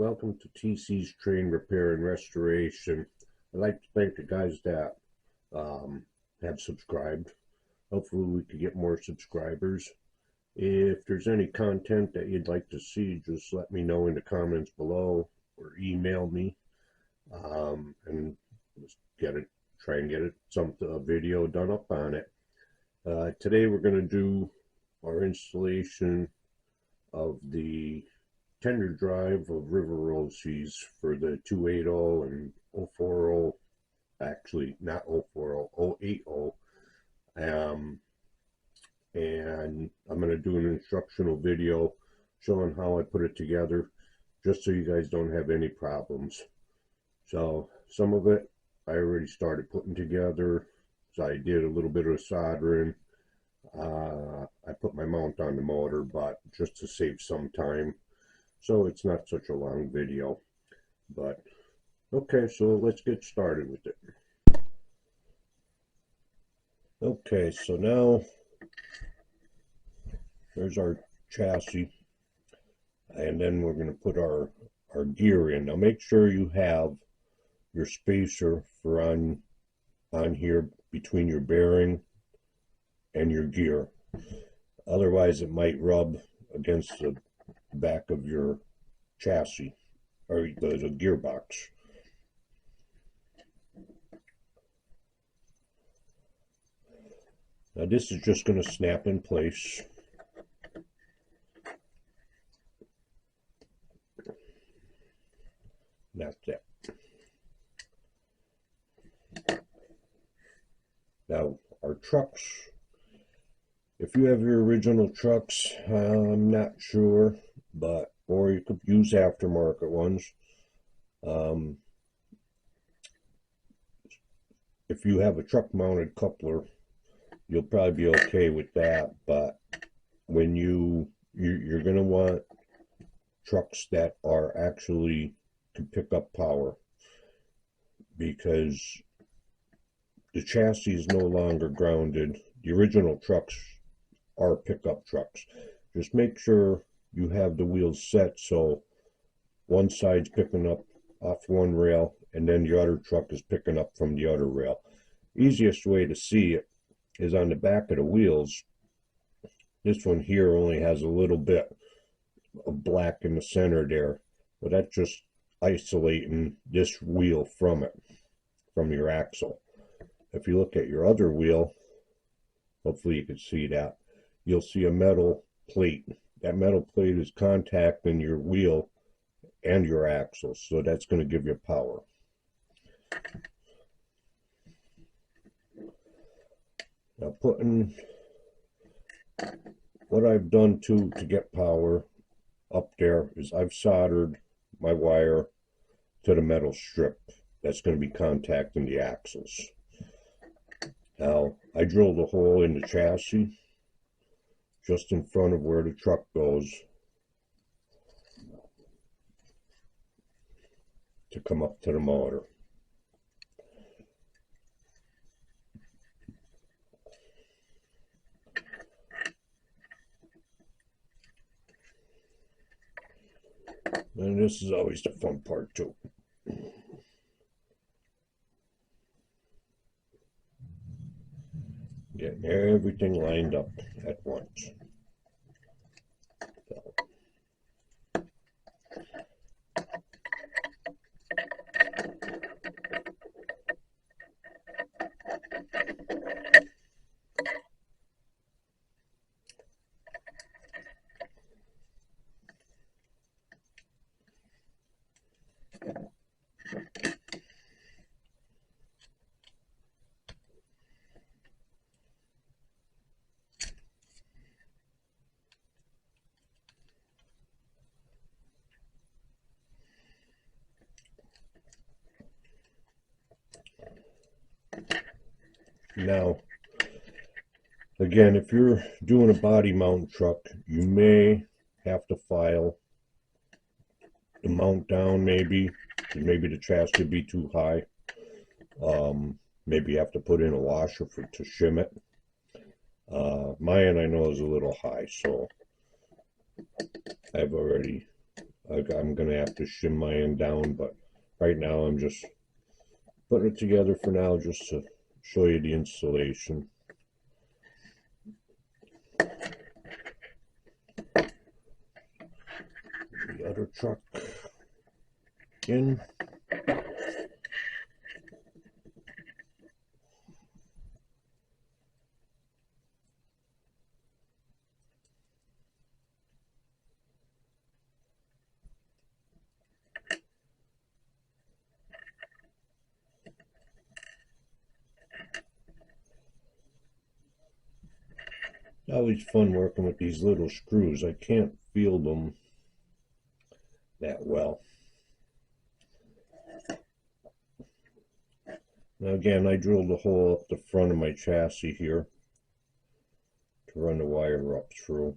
Welcome to TC's Train Repair and Restoration. I'd like to thank the guys that have subscribed. Hopefully we could get more subscribers. If there's any content that you'd like to see, just let me know in the comments below or email me, and let's try and get a video done up on it. Today we're going to do our installation of the tender drive of Rivarossi's for the 280 and 040, actually not 040, 080. And I'm going to do an instructional video showing how I put it together, just so you guys don't have any problems. So some of it I already started putting together, so I did a little bit of soldering. I put my mount on the motor, but just to save some time, so it's not such a long video. But okay, so let's get started with it. Okay, so now there's our chassis, and then we're going to put our gear in. Now make sure you have your spacer for on here between your bearing and your gear, otherwise it might rub against the back of your chassis or the gearbox. Now this is just going to snap in place. That's it. Now our trucks, if you have your original trucks, I'm not sure, but or you could use aftermarket ones. If you have a truck mounted coupler, you'll probably be okay with that, but when you're going to want trucks that are actually can pick up power, because the chassis is no longer grounded. The original trucks are pickup trucks. Just make sure you have the wheels set so one side's picking up off one rail and then the other truck is picking up from the other rail. Easiest way to see it is on the back of the wheels. This one here only has a little bit of black in the center there, but that's just isolating this wheel from your axle. If you look at your other wheel, hopefully you can see that, you'll see a metal plate. That metal plate is contacting your wheel and your axle, so that's going to give you power. Now putting what I've done to get power up there is I've soldered my wire to the metal strip that's going to be contacting the axles. Now I drilled a hole in the chassis just in front of where the truck goes to come up to the motor. And this is always the fun part too. Getting everything lined up at once. Now, again, if you're doing a body mount truck, you may have to file the mount down, maybe the chassis would be too high. Maybe you have to put in a washer to shim it. Mine I know is a little high, so I've already I'm gonna have to shim my end down, but right now I'm just putting it together for now just to show you the installation. The other truck in. It's always fun working with these little screws. I can't feel them that well. Now again, I drilled a hole up the front of my chassis here to run the wire up through.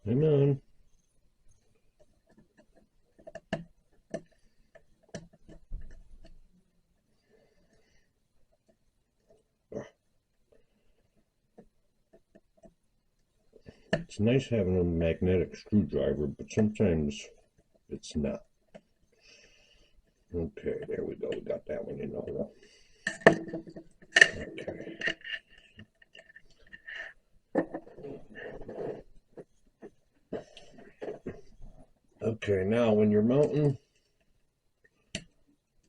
Hang on. It's nice having a magnetic screwdriver, but sometimes it's not. Okay, there we go. We got that one in the hole. Okay. Okay, now when you're mounting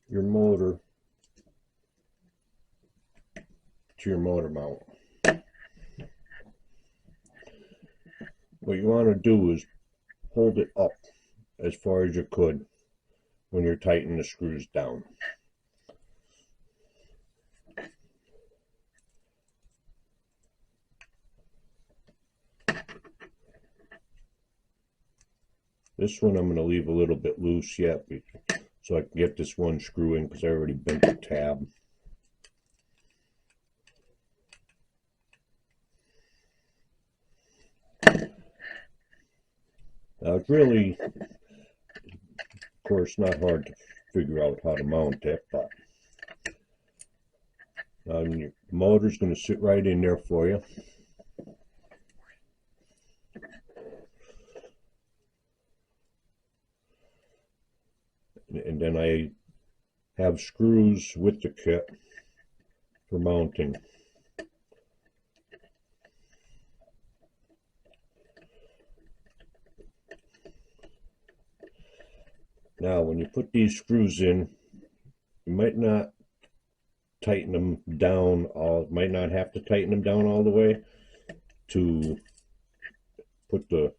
your motor to your motor mount, what you want to do is hold it up as far as you could when you're tightening the screws down. This one I'm going to leave a little bit loose yet so I can get this one screw in because I already bent the tab. Now it's really, of course, not hard to figure out how to mount it, but your motor's going to sit right in there for you. And then I have screws with the kit for mounting. Now when you put these screws in, you might not tighten them down might not have to tighten them down all the way to put the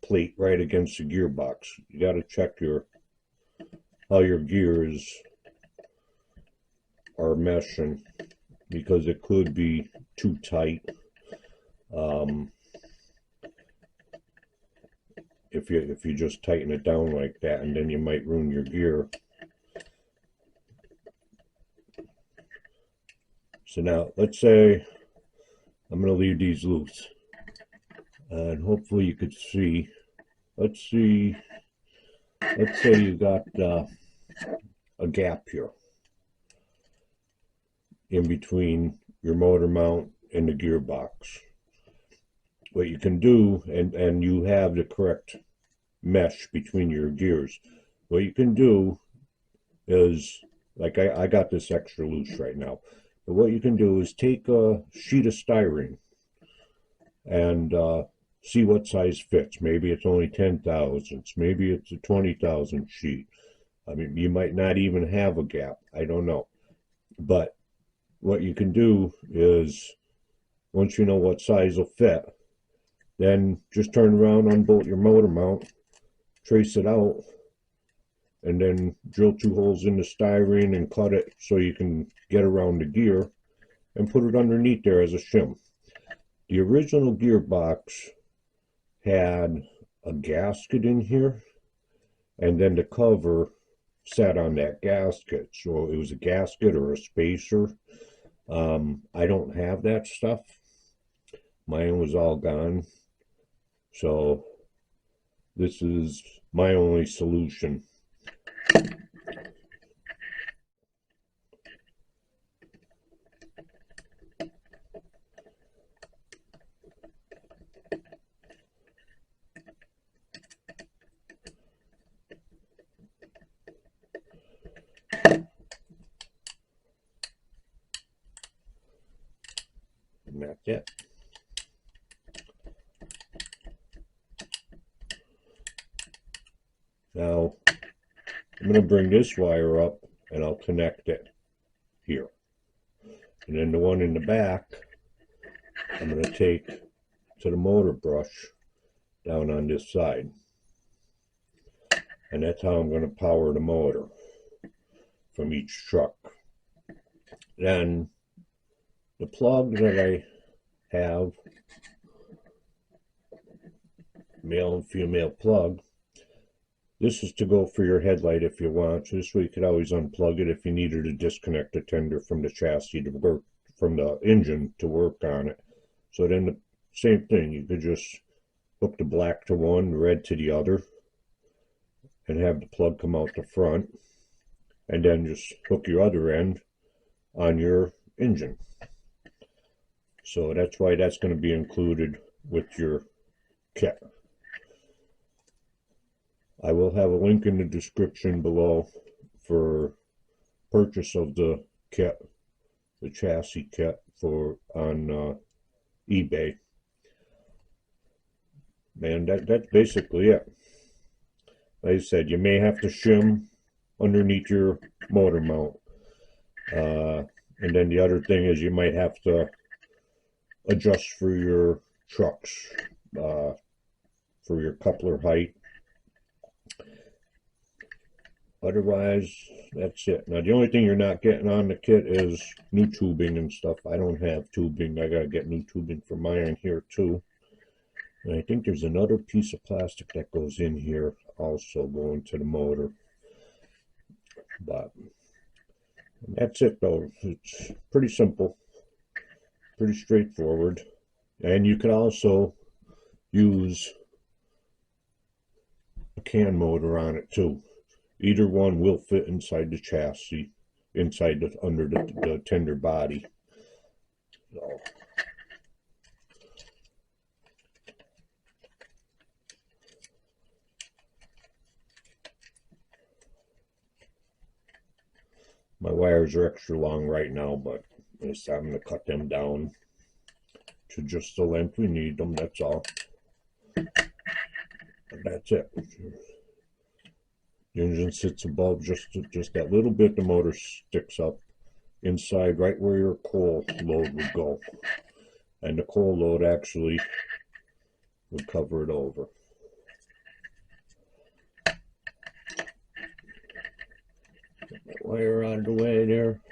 plate right against the gearbox. You got to check how your gears are meshing, because it could be too tight. If you just tighten it down like that, and then you might ruin your gear. So now let's say I'm going to leave these loose, and hopefully you could see. Let's say you got a gap here in between your motor mount and the gearbox. What you can do, and you have the correct mesh between your gears, what you can do is Like I got this extra loose right now. But what you can do is take a sheet of styrene and see what size fits. Maybe it's only 10 thousandths. Maybe it's a 20,000 sheet. I mean, you might not even have a gap. I don't know. But what you can do is, once you know what size will fit, then just turn around, unbolt your motor mount, trace it out, and then drill 2 holes in the styrene and cut it so you can get around the gear and put it underneath there as a shim. The original gearbox had a gasket in here, and then the cover sat on that gasket. So it was a gasket or a spacer. I don't have that stuff. Mine was all gone. So this is my only solution. And that's it. Now, I'm going to bring this wire up and I'll connect it here. And then the one in the back, I'm going to take to the motor brush down on this side. And that's how I'm going to power the motor from each truck. Then the plug that I have, male and female plug, this is to go for your headlight if you want. So this way you could always unplug it if you needed to disconnect the tender from the chassis to work, from the engine to work on it. So then the same thing, you could just hook the black to one, the red to the other, and have the plug come out the front, and then just hook your other end on your engine. So that's why that's going to be included with your kit. I will have a link in the description below for purchase of the kit, the chassis kit, for on eBay. And that's basically it. Like I said, you may have to shim underneath your motor mount. And then the other thing is you might have to adjust for your trucks, for your coupler height. Otherwise, that's it. Now, the only thing you're not getting on the kit is new tubing and stuff. I don't have tubing. I gotta get new tubing for mine here too. And I think there's another piece of plastic that goes in here also going to the motor. But that's it though. It's pretty simple, pretty straightforward. And you could also use a can motor on it too. Either one will fit inside the chassis, inside the, under the tender body. So, my wires are extra long right now, but I'm going to cut them down to just the length we need them, that's all. And that's it. The engine sits above just that little bit. The motor sticks up inside right where your coal load would go. And the coal load actually would cover it over. Get my wire out of the way there.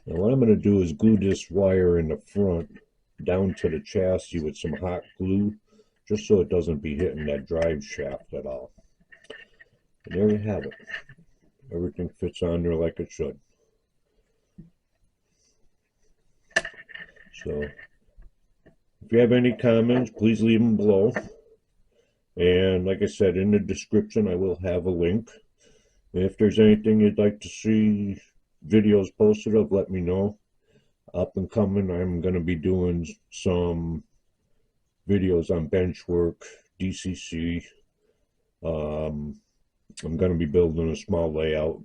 Now what I'm going to do is glue this wire in the front down to the chassis with some hot glue, just so it doesn't be hitting that drive shaft at all. And there you have it. Everything fits on there like it should. So, if you have any comments, please leave them below. And like I said, in the description, I will have a link. And if there's anything you'd like to see videos posted of, let me know. Up and coming, I'm going to be doing some videos on bench work, DCC. I'm going to be building a small layout,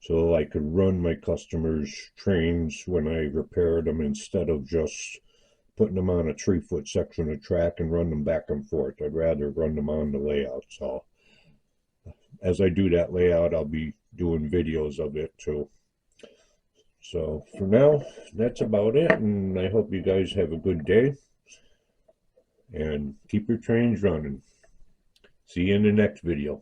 so I could run my customers' trains when I repaired them instead of just putting them on a 3-foot section of track and run them back and forth. I'd rather run them on the layout. So as I do that layout, I'll be doing videos of it too. So for now, that's about it, and I hope you guys have a good day and keep your trains running. See you in the next video.